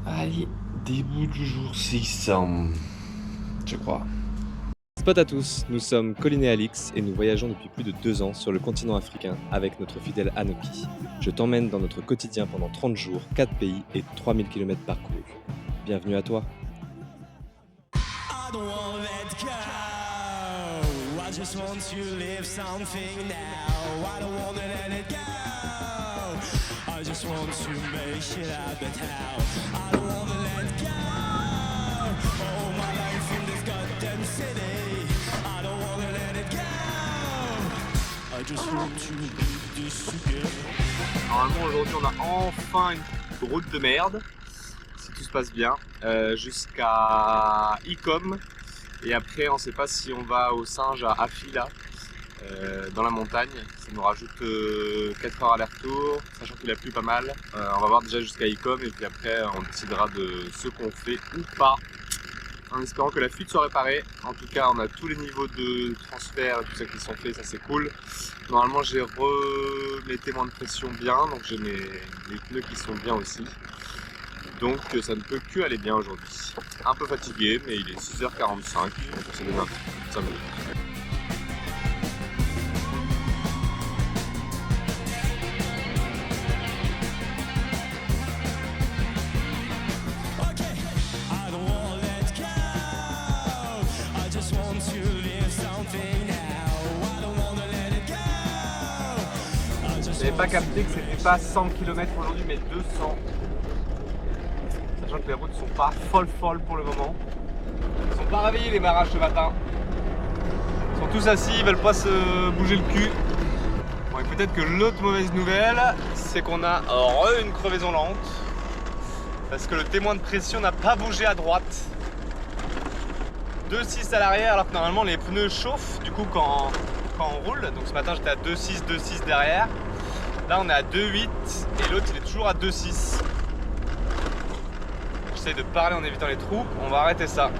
Allez, début du jour 6, je crois. Spot à tous, nous sommes Colin et Alix et nous voyageons depuis plus de 2 ans sur le continent africain avec notre fidèle Anoki. Je t'emmène dans notre quotidien pendant 30 jours, 4 pays et 3000 km parcourus. Bienvenue à toi. I don't wanna let go. I just want to live something now. I don't wanna let it go. I just want to make it out the town. I don't wanna let go. All my life in this goddamn city. I don't wanna let it go. I just want to beat this again. Normalement aujourd'hui on a enfin une route de merde, si tout se passe bien, jusqu'à Icom. Et après on sait pas si on va au singe à Afila, dans la montagne. Ça nous rajoute 4 heures aller-retour, sachant qu'il a plu pas mal. On va voir déjà jusqu'à Icom et puis après on décidera de ce qu'on fait ou pas, en espérant que la fuite soit réparée. En tout cas on a tous les niveaux de transfert et tout ça qui sont faits, ça c'est cool. Normalement j'ai mes témoins de pression bien, donc j'ai les pneus qui sont bien aussi. Donc ça ne peut que aller bien aujourd'hui. Un peu fatigué, mais il est 6h45, donc ça donne un petit 5 minutes. I don't wanna let go. I just want to live something now. I don't wanna let it go. I just J'avais pas want capté que c'était pas 100 km aujourd'hui, mais 200. Sachant que les routes sont pas folles pour le moment. Ils sont pas réveillés les marages ce matin. Ils sont tous assis, ils veulent pas se bouger le cul. Bon, et peut-être que l'autre mauvaise nouvelle, c'est qu'on a une crevaison lente. Parce que le témoin de pression n'a pas bougé à droite. 2,6 à l'arrière, alors que normalement les pneus chauffent du coup quand on roule. Donc ce matin j'étais à 2,6 derrière. Là on est à 2,8 et l'autre il est toujours à 2,6. J'essaie de parler en évitant les trous, on va arrêter ça.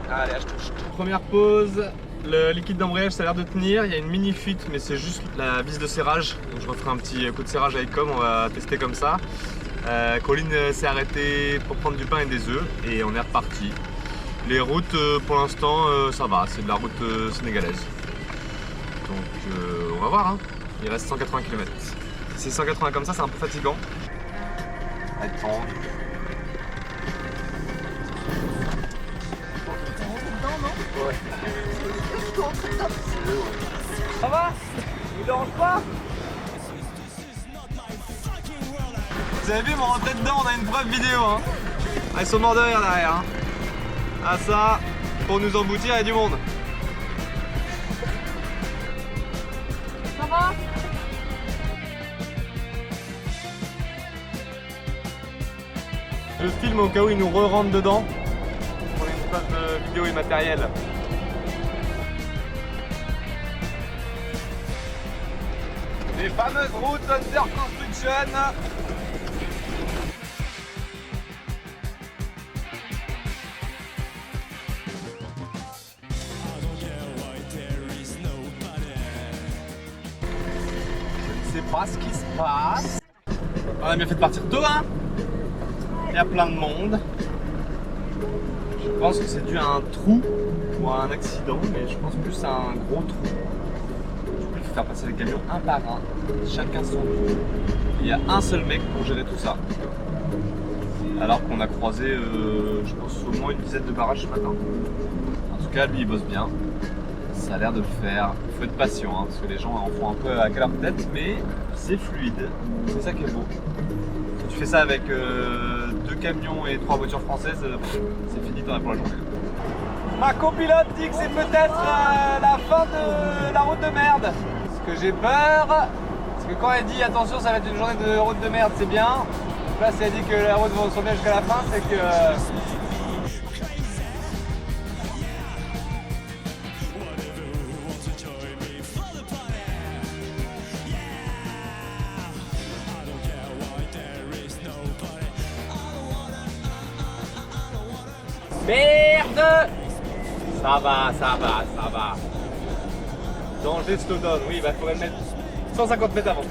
Allez, je touche. Première pause, le liquide d'embrayage ça a l'air de tenir, il y a une mini fuite mais c'est juste la vis de serrage. Donc je referai un petit coup de serrage avec on va tester comme ça. Colin s'est arrêté pour prendre du pain et des œufs et on est reparti. Les routes pour l'instant ça va, c'est de la route sénégalaise. Donc on va voir, hein. Il reste 180 km. Si c'est 180 comme ça, c'est un peu fatigant. Attends. Ouais. Ça va? Il dérange pas? Vous avez vu, mon rentrée dedans, on a une preuve vidéo, hein. Ah, ils sont morts de rire derrière, hein. Ah ça, pour nous emboutir, il y a du monde. Ça va? Je filme au cas où ils nous re-rentrent dedans. Pour une preuve vidéo et matériel. Les fameuses routes under construction. Je ne sais pas ce qui se passe. On a bien fait de partir tôt, hein. Il y a plein de monde. Je pense que c'est dû à un trou ou à un accident, mais je pense plus à un gros trou. Du coup, il faut faire passer les camions un par un, chacun son tour. Il y a un seul mec pour gérer tout ça. Alors qu'on a croisé, je pense, au moins une dizaine de barrages ce matin. En tout cas, lui, il bosse bien. Ça a l'air de le faire. Il faut être patient, hein, parce que les gens en font un peu à leur tête, mais c'est fluide. C'est ça qui est beau. Si tu fais ça avec 2 camions et 3 voitures françaises, c'est fini, t'en as pour la journée. Ma copilote dit que c'est peut-être la fin de la route de merde. Parce que j'ai peur, parce que quand elle dit attention ça va être une journée de route de merde, c'est bien. Là si elle dit que la route va s'en bien jusqu'à la fin, c'est que... Merde! Ça va. Danger slowdown, oui, bah faudrait le mettre 150 mètres avant.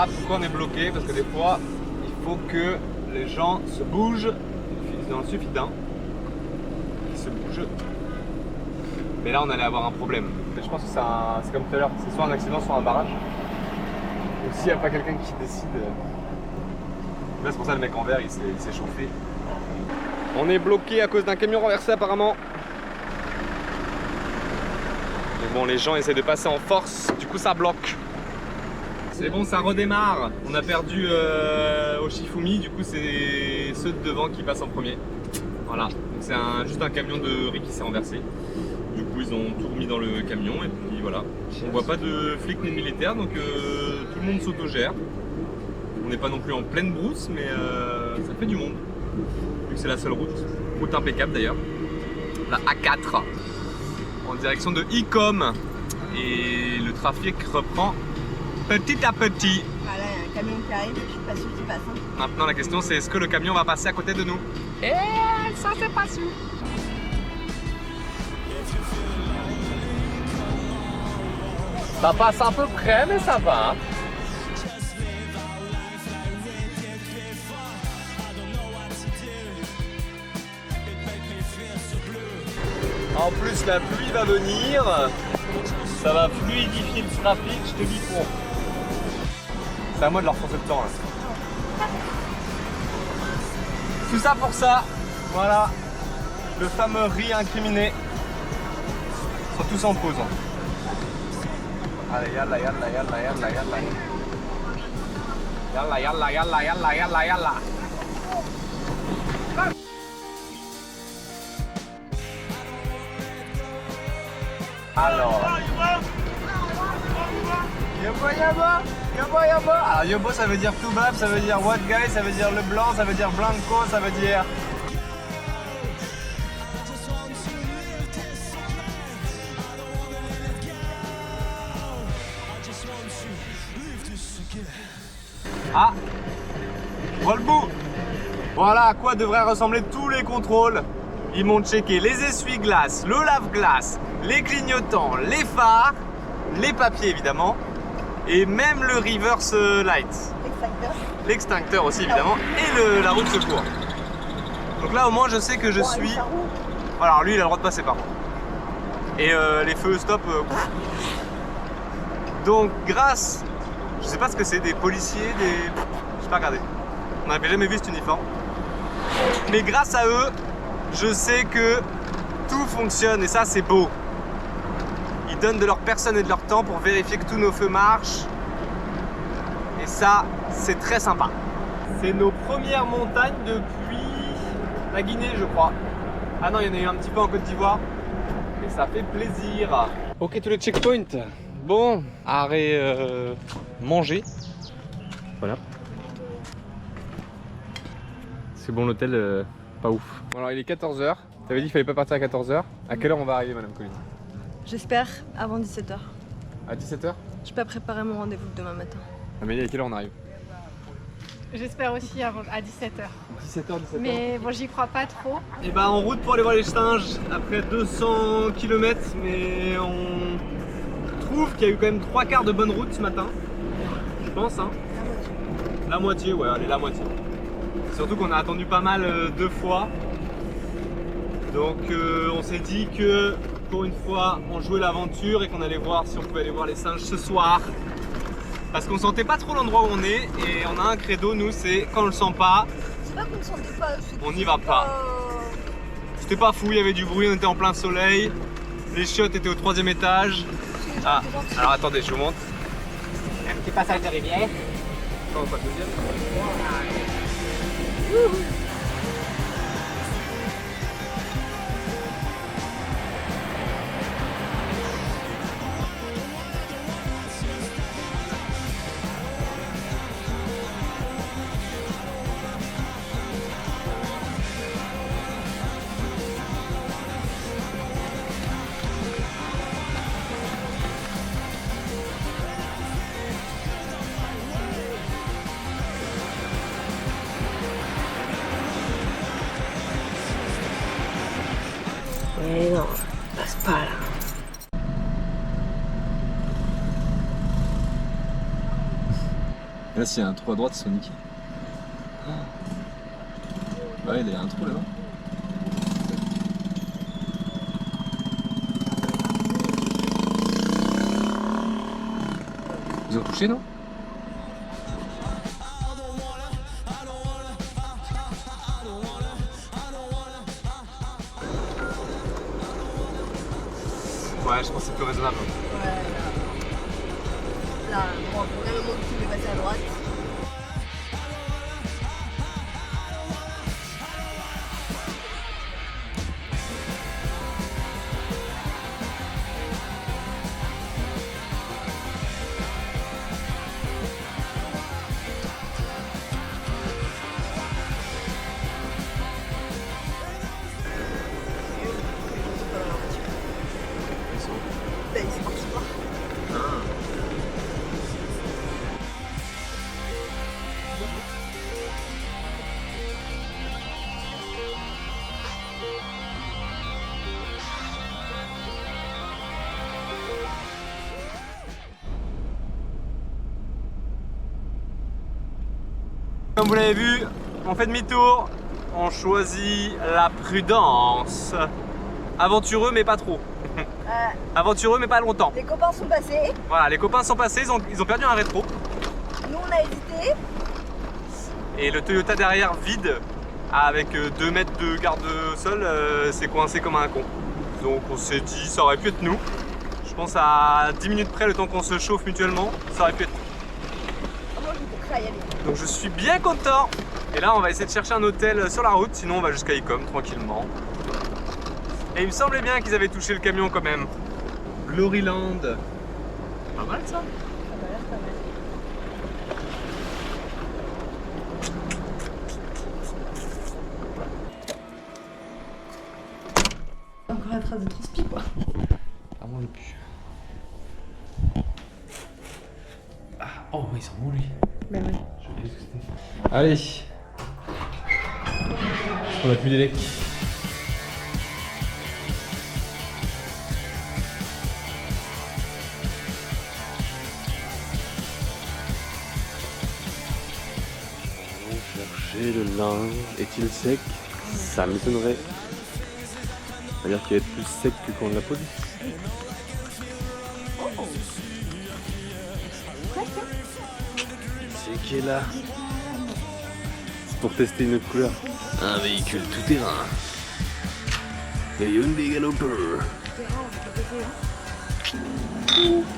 Voilà pourquoi on est bloqué, parce que des fois, il faut que les gens se bougent. Il en suffit d'un qui se bouge. Mais là, on allait avoir un problème. Mais je pense que c'est comme tout à l'heure, c'est soit un accident, soit un barrage. Donc s'il n'y a pas quelqu'un qui décide... Là, c'est pour ça le mec en vert, il s'est chauffé. On est bloqué à cause d'un camion renversé apparemment. Mais bon, les gens essaient de passer en force, du coup ça bloque. C'est bon, ça redémarre. On a perdu au Shifumi, du coup c'est ceux de devant qui passent en premier. Voilà, donc c'est juste un camion de riz qui s'est renversé. Du coup ils ont tout remis dans le camion et puis voilà. On voit pas de flics ni de militaires, donc tout le monde s'autogère. On n'est pas non plus en pleine brousse, mais ça fait du monde. Vu que c'est la seule route impeccable d'ailleurs. La A4 en direction de Icom. Et le trafic reprend petit à petit. Voilà, il y a un camion qui arrive, je suis pas sûre qu'il passe. Hein. Maintenant la question c'est est-ce que le camion va passer à côté de nous? Et ça c'est pas sûr. Ça passe un peu près mais ça va. En plus la pluie va venir, ça va fluidifier le trafic, je te dis pour. C'est à moi de leur forcer le temps là. Tout ça pour ça, voilà, le fameux riz incriminé. Ils sont tous en pause. Allez, yalla, yalla, yalla, yalla, yalla. Yalla, yalla, yalla, yalla, yalla, yalla. Alors, Yobo Yobo, Yobo Yobo. Alors Yobo ça veut dire tout bab, ça veut dire white guy, ça veut dire le blanc, ça veut dire blanco, ça veut dire... Ah, je vois le bout. Voilà à quoi devraient ressembler tous les contrôles. Ils m'ont checké les essuie-glaces, le lave-glace, les clignotants, les phares, les papiers évidemment, et même le reverse light. L'extincteur. L'extincteur aussi évidemment, et la roue de secours. Donc là au moins je sais que je suis... Voilà, alors lui il a le droit de passer par contre. Et les feux stop... Donc grâce... Je sais pas ce que c'est, des policiers, des... Je sais pas regarder. On n'avait jamais vu cet uniforme. Mais grâce à eux, je sais que tout fonctionne et ça c'est beau. Ils donnent de leur personne et de leur temps pour vérifier que tous nos feux marchent. Et ça, c'est très sympa. C'est nos premières montagnes depuis la Guinée, je crois. Ah non, il y en a eu un petit peu en Côte d'Ivoire. Et ça fait plaisir. Ok, tous les checkpoints. Bon, arrêt manger. Voilà. C'est bon, l'hôtel, pas ouf. Bon, alors il est 14h. T'avais dit qu'il fallait pas partir à 14h. À quelle heure on va arriver, Madame Colline? J'espère avant 17h. À 17h? Je peux préparer mon rendez-vous demain matin. Amélie, à quelle heure on arrive? J'espère aussi à 17h. 17h. Mais bon, j'y crois pas trop. Et bah en route pour aller voir les singes après 200 km, mais on trouve qu'il y a eu quand même 3 quarts de bonne route ce matin. Je pense, hein. La moitié, ouais, allez, la moitié. Surtout qu'on a attendu pas mal 2 fois. Donc on s'est dit que pour une fois on jouait l'aventure et qu'on allait voir si on pouvait aller voir les singes ce soir. Parce qu'on sentait pas trop l'endroit où on est et on a un credo, nous, c'est quand on le sent pas, C'est pas qu'on ne sentait pas. on n'y va pas. C'était pas fou, il y avait du bruit, on était en plein soleil. Les chiottes étaient au 3e étage. Ah, alors attendez, je vous montre. Un petit passage de rivière. Quand on passe le deuxième. Mais non, passe pas là. Là, s'il y a un trou à droite, ils sont niqués. Ouais, il y a un trou là-bas. Ils ont touché, non? Ouais, je pense que c'est plus raisonnable. Ouais, là, bon, pour le moment, tu vais passer à droite. Là, ils sont partis voir. Comme vous l'avez vu, on fait demi-tour, on choisit la prudence. Aventureux mais pas trop. Aventureux mais pas longtemps. Les copains sont passés. Voilà, les copains sont passés, ils ont perdu un rétro. Nous, on a hésité. Et le Toyota derrière vide, avec 2 mètres de garde-sol, s'est coincé comme un con. Donc on s'est dit, ça aurait pu être nous. Je pense à 10 minutes près, le temps qu'on se chauffe mutuellement, ça aurait pu être nous. Moi, je suis prêt à y aller. Donc je suis bien content. Et là, on va essayer de chercher un hôtel sur la route, sinon on va jusqu'à Icom tranquillement. Et il me semblait bien qu'ils avaient touché le camion quand même. Gloryland. Pas mal ça. Encore la trace de transpi, quoi. Vraiment le pu. Ah, oh, ils sont bons lui. Mais oui. Allez. On a plus d'élec. Chercher le linge. Est-il sec? Ça m'étonnerait. C'est-à-dire qu'il va être plus sec que quand on l'a posé. C'est qui est là? C'est pour tester une autre couleur. Un véhicule tout-terrain. Le Hyundai Galloper.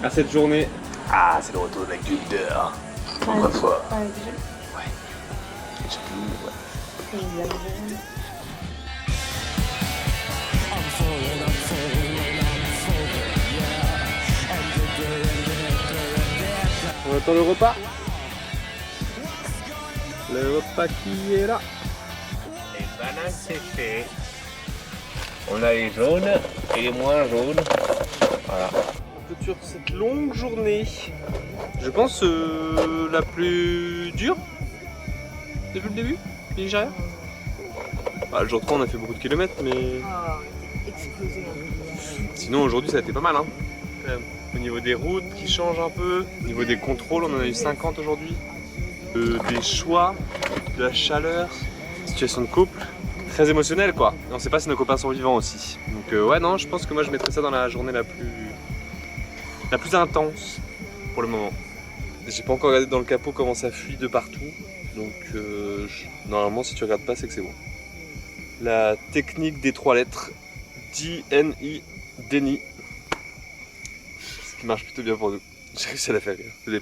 À cette journée. Ah, c'est le retour de la culture. Pour ma foi. Ouais. J'ai plus, ouais. On attend le repas. Le repas qui est là. Les bananes séchées. On a les jaunes et les moins jaunes. Voilà. On clôture cette longue journée. Je pense la plus dure depuis le début du Nigeria. Bah, le jour 3 on a fait beaucoup de kilomètres mais Ah, explosé. sinon aujourd'hui ça a été pas mal hein. Quand même. Au niveau des routes qui changent un peu, au niveau des contrôles on en a eu 50 aujourd'hui. Des choix, de la chaleur, situation de couple, très émotionnel quoi. Et on sait pas si nos copains sont vivants aussi. Donc ouais non je pense que moi je mettrais ça dans la journée la plus intense pour le moment. J'ai pas encore regardé dans le capot comment ça fuit de partout. Donc normalement si tu regardes pas c'est que c'est bon. La technique des 3 lettres DNI, déni. Ce qui marche plutôt bien pour nous. J'ai réussi à la faire rire.